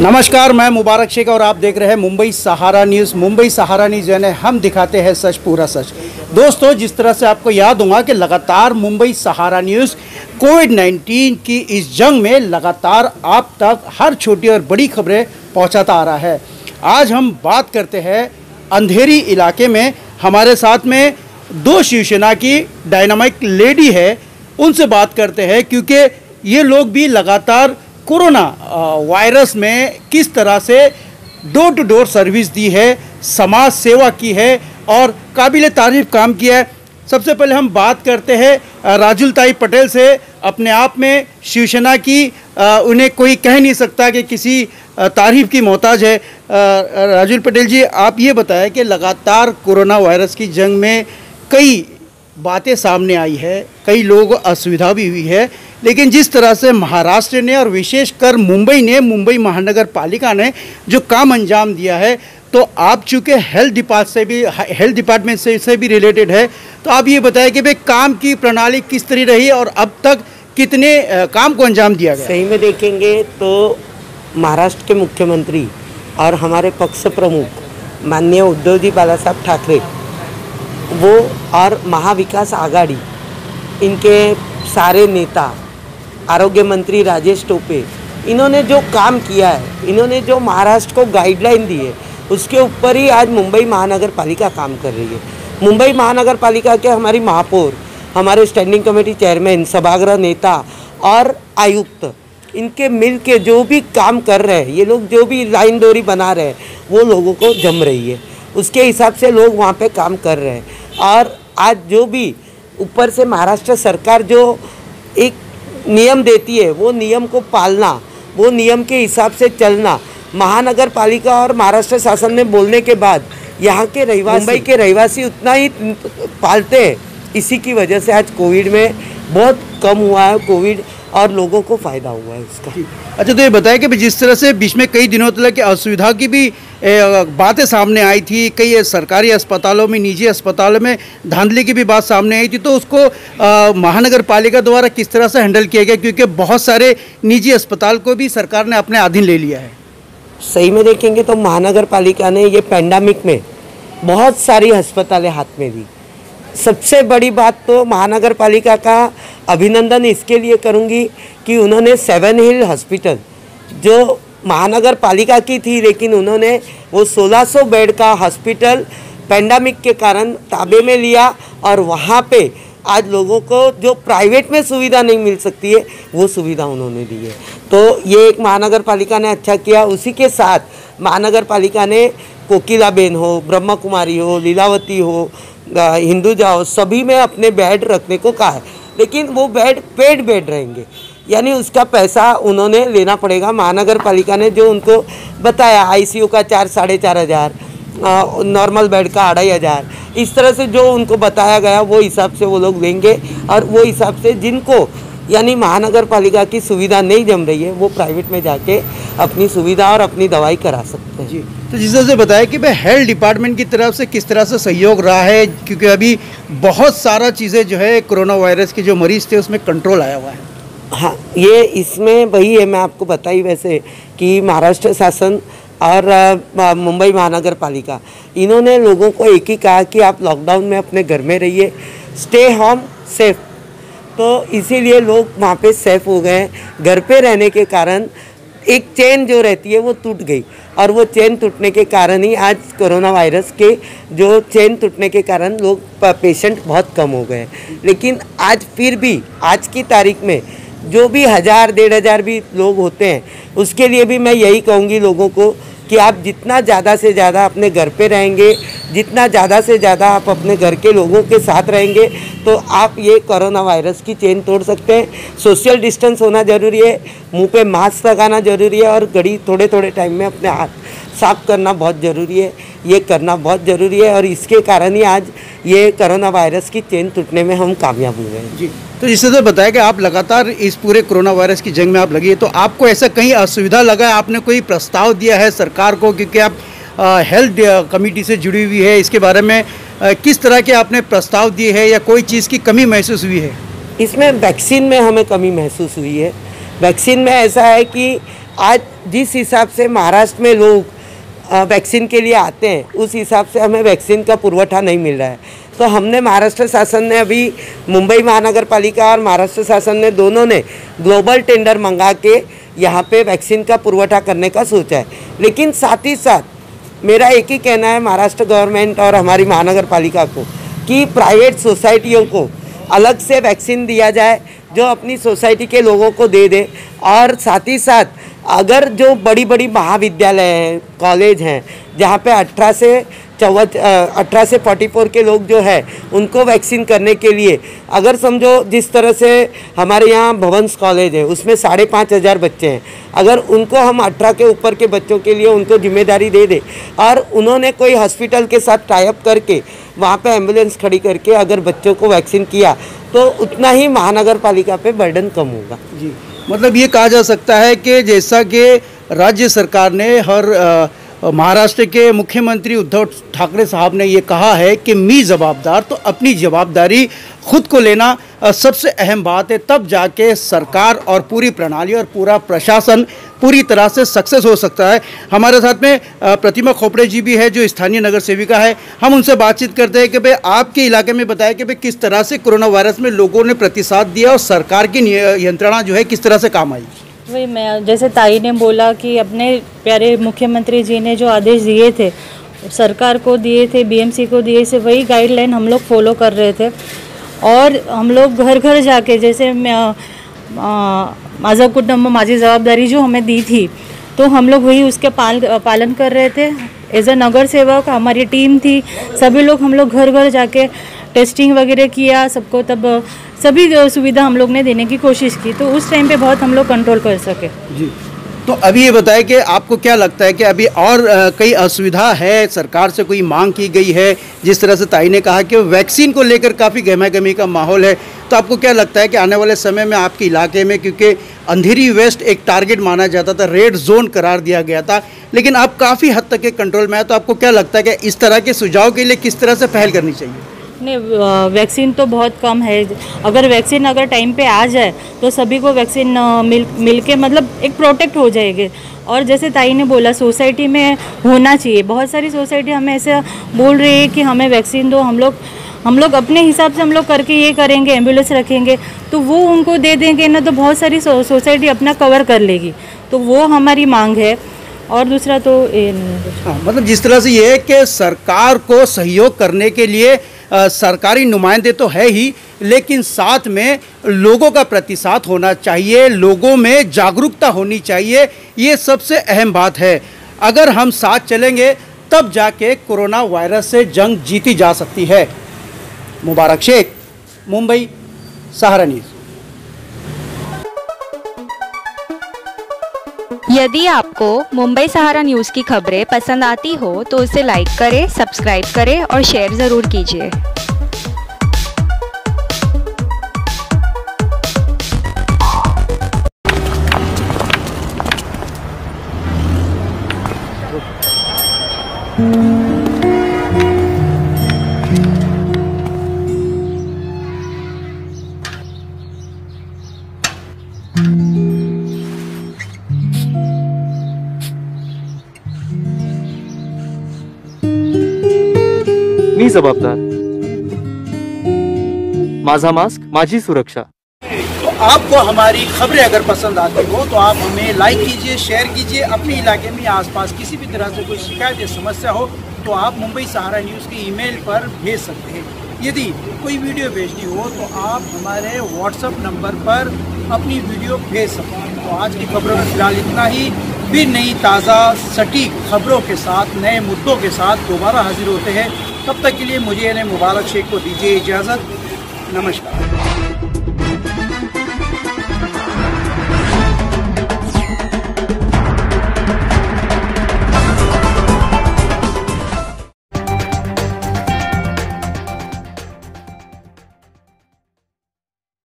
नमस्कार, मैं मुबारक शेख और आप देख रहे हैं मुंबई सहारा न्यूज़। मुंबई सहारा न्यूज़ यानी हम दिखाते हैं सच पूरा सच। दोस्तों, जिस तरह से आपको याद होगा कि लगातार मुंबई सहारा न्यूज़ कोविड-19 की इस जंग में लगातार आप तक हर छोटी और बड़ी खबरें पहुंचाता आ रहा है। आज हम बात करते हैं अंधेरी इलाके में। हमारे साथ में दो शिवसेना की डायनामिक लेडी है, उनसे बात करते हैं क्योंकि ये लोग भी लगातार कोरोना वायरस में किस तरह से डोर टू डोर सर्विस दी है, समाज सेवा की है और काबिल तारीफ काम किया है। सबसे पहले हम बात करते हैं राजुलताई पटेल से। अपने आप में शिवसेना की उन्हें कोई कह नहीं सकता कि किसी तारीफ की मोहताज है। राजुल पटेल जी, आप ये बताएं कि लगातार कोरोना वायरस की जंग में कई बातें सामने आई है, कई लोगों को असुविधा भी हुई है, लेकिन जिस तरह से महाराष्ट्र ने और विशेषकर मुंबई महानगर पालिका ने जो काम अंजाम दिया है, तो आप चूँकि हेल्थ डिपार्टमेंट से भी रिलेटेड है, तो आप ये बताएं कि भाई काम की प्रणाली किस तरह रही और अब तक कितने काम को अंजाम दिया गया। सही में देखेंगे तो महाराष्ट्र के मुख्यमंत्री और हमारे पक्ष प्रमुख माननीय उद्धव जी बालासाहब ठाकरे वो और महाविकास आघाड़ी, इनके सारे नेता, आरोग्य मंत्री राजेश टोपे, इन्होंने जो काम किया है, इन्होंने जो महाराष्ट्र को गाइडलाइन दी है, उसके ऊपर ही आज मुंबई महानगर पालिका काम कर रही है। मुंबई महानगर पालिका के हमारी महापौर, हमारे स्टैंडिंग कमेटी चेयरमैन, सभागृह नेता और आयुक्त, इनके मिल के जो भी काम कर रहे हैं, ये लोग जो भी लाइन डोरी बना रहे हैं, वो लोगों को जम रही है। उसके हिसाब से लोग वहाँ पे काम कर रहे हैं। और आज जो भी ऊपर से महाराष्ट्र सरकार जो एक नियम देती है, वो नियम को पालना, वो नियम के हिसाब से चलना, महानगर पालिका और महाराष्ट्र शासन ने बोलने के बाद यहाँ के रहवासी, मुंबई के रहवासी उतना ही पालते हैं। इसी की वजह से आज कोविड में बहुत कम हुआ है कोविड और लोगों को फ़ायदा हुआ है इसका। अच्छा, तो ये बताया कि जिस तरह से बीच में कई दिनों तक की असुविधा की भी बातें सामने आई थी, कई सरकारी अस्पतालों में, निजी अस्पतालों में धांधली की भी बात सामने आई थी, तो उसको महानगर पालिका द्वारा किस तरह से हैंडल किया गया, क्योंकि बहुत सारे निजी अस्पताल को भी सरकार ने अपने अधीन ले लिया है। सही में देखेंगे तो महानगर पालिका ने ये पैंडेमिक में बहुत सारी अस्पतालें हाथ में दी। सबसे बड़ी बात तो महानगर पालिका का अभिनंदन इसके लिए करूंगी कि उन्होंने 7 हिल हॉस्पिटल, जो महानगर पालिका की थी, लेकिन उन्होंने वो 1600 बेड का हॉस्पिटल पैंडेमिक के कारण ताबे में लिया और वहाँ पे आज लोगों को जो प्राइवेट में सुविधा नहीं मिल सकती है, वो सुविधा उन्होंने दी है। तो ये एक महानगर पालिका ने अच्छा किया। उसी के साथ महानगर पालिका ने कोकिलाबेन हो, ब्रह्मा कुमारी हो, लीलावती हो, हिंदुजा हो, सभी में अपने बेड रखने को कहा है, लेकिन वो बेड पेड बेड रहेंगे, यानी उसका पैसा उन्होंने लेना पड़ेगा। महानगर पालिका ने जो उनको बताया, आईसीयू का 4-4.5 हज़ार, नॉर्मल बेड का 2,500, इस तरह से जो उनको बताया गया वो हिसाब से वो लोग लेंगे। और वो हिसाब से जिनको यानी महानगर पालिका की सुविधा नहीं जम रही है, वो प्राइवेट में जाके अपनी सुविधा और अपनी दवाई करा सकते हैं। जी, तो जिस तरह से बताया कि भाई हेल्थ डिपार्टमेंट की तरफ से किस तरह से सहयोग रहा है, क्योंकि अभी बहुत सारा चीज़ें जो है कोरोना वायरस के जो मरीज़ थे उसमें कंट्रोल आया हुआ है। हाँ, ये इसमें वही है, मैं आपको बताई वैसे कि महाराष्ट्र शासन और मुंबई महानगर पालिका, इन्होंने लोगों को एक ही कहा कि आप लॉकडाउन में अपने घर में रहिए, स्टे होम सेफ। तो इसीलिए लोग वहाँ पे सेफ हो गए। घर पे रहने के कारण एक चेन जो रहती है वो टूट गई, और वो चेन टूटने के कारण ही आज कोरोना वायरस के जो चेन टूटने के कारण लोग पेशेंट बहुत कम हो गए। लेकिन आज फिर भी आज की तारीख में जो भी 1000-1,500 भी लोग होते हैं, उसके लिए भी मैं यही कहूँगी लोगों को कि आप जितना ज़्यादा से ज़्यादा अपने घर पे रहेंगे, जितना ज़्यादा से ज़्यादा आप अपने घर के लोगों के साथ रहेंगे, तो आप ये कोरोना वायरस की चेन तोड़ सकते हैं। सोशल डिस्टेंस होना ज़रूरी है, मुंह पे मास्क लगाना ज़रूरी है, और घड़ी थोड़े थोड़े टाइम में अपने हाथ साफ करना बहुत ज़रूरी है। ये करना बहुत ज़रूरी है, और इसके कारण ही आज ये कोरोना वायरस की चेन टूटने में हम कामयाब हुए हैं। जी, तो जिससे तो बताया कि आप लगातार इस पूरे कोरोना वायरस की जंग में आप लगी है, तो आपको ऐसा कहीं असुविधा लगा है? आपने कोई प्रस्ताव दिया है सरकार को, क्योंकि आप हेल्थ कमेटी से जुड़ी हुई है, इसके बारे में किस तरह के आपने प्रस्ताव दिए हैं या कोई चीज़ की कमी महसूस हुई है? इसमें वैक्सीन में हमें कमी महसूस हुई है। वैक्सीन में ऐसा है कि आज जिस हिसाब से महाराष्ट्र में लोग वैक्सीन के लिए आते हैं, उस हिसाब से हमें वैक्सीन का पुरवठा नहीं मिल रहा है। तो हमने महाराष्ट्र शासन ने अभी मुंबई महानगर पालिका और महाराष्ट्र शासन ने दोनों ने ग्लोबल टेंडर मंगा के यहाँ पे वैक्सीन का पुरवठा करने का सोचा है। लेकिन साथ ही साथ मेरा एक ही कहना है महाराष्ट्र गवर्नमेंट और हमारी महानगर पालिका को कि प्राइवेट सोसाइटियों को अलग से वैक्सीन दिया जाए, जो अपनी सोसाइटी के लोगों को दे दे। और साथ ही साथ अगर जो बड़ी बड़ी महाविद्यालय हैं, कॉलेज हैं, जहाँ पे 18 से 44 के लोग जो है उनको वैक्सीन करने के लिए, अगर समझो जिस तरह से हमारे यहाँ भवंस कॉलेज है उसमें 5,500 बच्चे हैं, अगर उनको हम 18 के ऊपर के बच्चों के लिए उनको जिम्मेदारी दे दे और उन्होंने कोई हॉस्पिटल के साथ टाई अप करके वहाँ पे एम्बुलेंस खड़ी करके अगर बच्चों को वैक्सीन किया तो उतना ही महानगर पालिका पे बर्डन कम होगा। जी, मतलब ये कहा जा सकता है कि जैसा कि राज्य सरकार ने महाराष्ट्र के मुख्यमंत्री उद्धव ठाकरे साहब ने ये कहा है कि मी जवाबदार, तो अपनी जवाबदारी खुद को लेना सबसे अहम बात है, तब जाके सरकार और पूरी प्रणाली और पूरा प्रशासन पूरी तरह से सक्सेस हो सकता है। हमारे साथ में प्रतिमा खोपड़े जी भी है जो स्थानीय नगर सेविका है। हम उनसे बातचीत करते हैं कि भाई आपके इलाके में बताया कि भाई किस तरह से कोरोना वायरस में लोगों ने प्रतिसाद दिया और सरकार की यंत्रणा जो है किस तरह से काम आई। वही मैं जैसे ताई ने बोला कि अपने प्यारे मुख्यमंत्री जी ने जो आदेश दिए थे, सरकार को दिए थे, बीएमसी को दिए थे, वही गाइडलाइन हम लोग फॉलो कर रहे थे। और हम लोग घर घर जाके, जैसे माझा कुटुंब माझी जवाबदारी जो हमें दी थी, तो हम लोग वही उसके पालन कर रहे थे। एज अ नगर सेवक हमारी टीम थी, सभी लोग हम लोग घर घर जाके टेस्टिंग वगैरह किया सबको, तब सभी सुविधा हम लोग ने देने की कोशिश की, तो उस टाइम पे बहुत हम लोग कंट्रोल कर सके। जी, तो अभी ये बताएं कि आपको क्या लगता है कि अभी और कई असुविधा है, सरकार से कोई मांग की गई है? जिस तरह से ताई ने कहा कि वैक्सीन को लेकर काफ़ी गहमा-गहमी का माहौल है, तो आपको क्या लगता है कि आने वाले समय में आपके इलाके में, क्योंकि अंधेरी वेस्ट एक टारगेट माना जाता था, रेड जोन करार दिया गया था, लेकिन आप काफ़ी हद तक के कंट्रोल में है, तो आपको क्या लगता है कि इस तरह के सुझाव के लिए किस तरह से पहल करनी चाहिए? नहीं, वैक्सीन तो बहुत कम है। अगर वैक्सीन अगर टाइम पे आ जाए तो सभी को वैक्सीन मिल के मतलब एक प्रोटेक्ट हो जाएंगे। और जैसे ताई ने बोला सोसाइटी में होना चाहिए, बहुत सारी सोसाइटी हमें ऐसे बोल रही है कि हमें वैक्सीन दो, हम लोग अपने हिसाब से हम लोग करके ये करेंगे, एम्बुलेंस रखेंगे, तो वो उनको दे देंगे ना, तो बहुत सारी सोसाइटी अपना कवर कर लेगी, तो वो हमारी मांग है। और दूसरा तो मतलब जिस तरह से ये है कि सरकार को सहयोग करने के लिए सरकारी नुमाइंदे तो है ही, लेकिन साथ में लोगों का प्रतिसाद होना चाहिए, लोगों में जागरूकता होनी चाहिए, ये सबसे अहम बात है। अगर हम साथ चलेंगे तब जाके कोरोना वायरस से जंग जीती जा सकती है। मुबारक शेख, मुंबई सहारा न्यूज़। यदि आपको मुंबई सहारा न्यूज़ की खबरें पसंद आती हो तो उसे लाइक करें, सब्सक्राइब करें और शेयर ज़रूर कीजिए। मी जबाबदार, माझा मास्क माझी सुरक्षा। तो आपको हमारी खबरें अगर पसंद आती हो तो आप हमें लाइक कीजिए, शेयर कीजिए। अपने इलाके में आसपास किसी भी तरह से कोई शिकायत या समस्या हो तो आप मुंबई सहारा न्यूज़ के ईमेल पर भेज सकते हैं। यदि कोई वीडियो भेजनी हो तो आप हमारे व्हाट्सएप नंबर पर अपनी वीडियो भेज सकते हैं। तो आज की खबरों में फिलहाल इतना ही। फिर नई ताज़ा सटीक खबरों के साथ, नए मुद्दों के साथ दोबारा हाजिर होते हैं। तब तक के लिए मुझे यानी मुबारक शेख को दीजिए इजाज़त। नमस्कार।